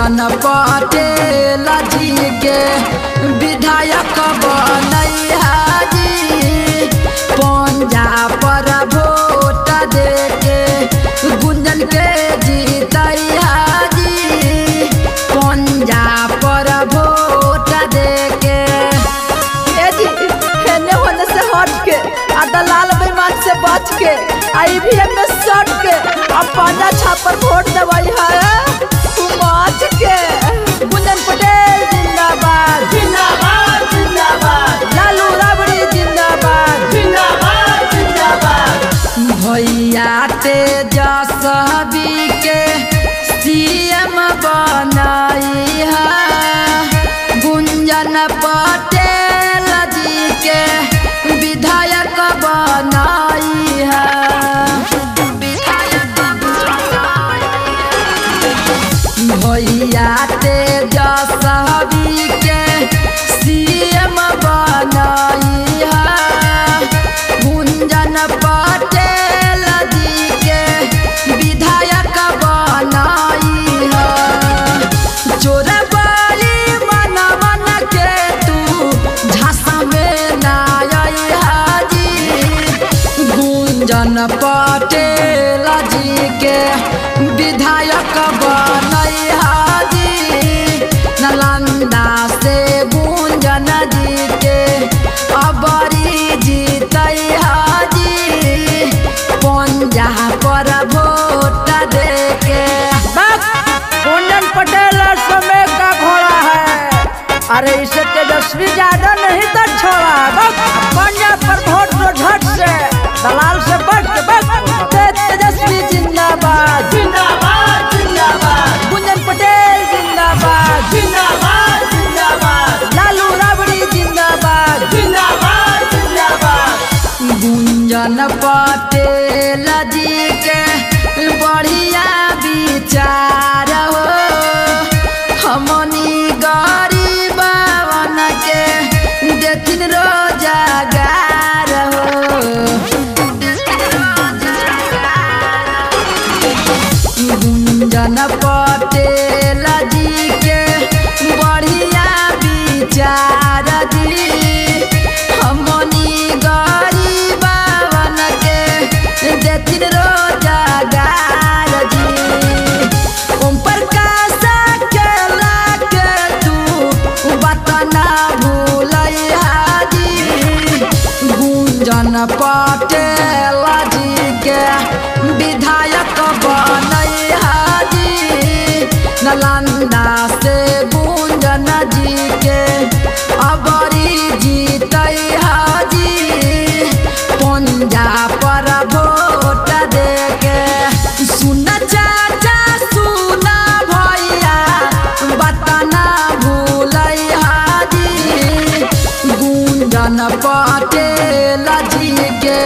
गुंजन पटेल जी के विधायक बनैया जी। पंजा पर वोट दे के गुंजन के जीतैया जी। पंजा पर वोट दे के हेने होने से हट के आ दलाल बेईमान से बच के IVM में सट के अब पंजा छापर वोट दवाई है कुमाच के। गुंजन पटेल जिंदाबाद जिंदाबाद जिंदाबाद, लालू राबड़ी जिंदाबाद जिंदाबाद जिंदाबाद। भैया तेजस्वी के CM बनाई है। गुंजन पटेल जी के विधायक बनाई है। भैया तेजस्वी के CM बनाई है। गुंजन पटेल जी के विधायक बनाई है। चोरबाली मन मन के तू झांसा में ना आई हाजी। गुंजन पटेल जी के विधायक बनई हाजी। नालंदा से गुंजन जी के अबरी जीतई हाजी। पंजा पर वोट दे के गुंजन पटेल समय का घोड़ा है, अरे इसे तेजस्वी ज्यादा नहीं तो छोड़ा। पंजा पर वोट दो झट से, दलाल से बच के बच। तेजस्वी जिंदाबाद जिंदाबाद जिंदाबाद, गुंजन पटेल जिंदाबाद जिंदाबाद जिंदाबाद, लालू राबड़ी जिंदाबाद जिंदाबाद जिंदाबाद। गुंजन पटेल जी के बढ़िया विचार हो। हमनी गरीबवन के देथिन रोजगार हो। गुंजन पटेल जी के बढ़िया विचार दी। हमनी गरीबवन के देथिन रोजगार जी। ओम प्रकाश केला के तू बात ना भूलैया जी। गुंजन पटेल जी के विधायक बनैया जी। नालंदा से गुंजन जी के अबरी जीतैया जी। पंजा पर वोट दे के सुन चाचा सुन भैया बात ना भूलैया जी। गुंजन पटेल जी के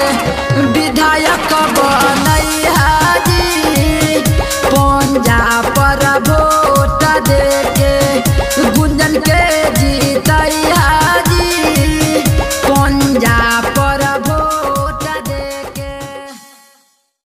विधायक बनैया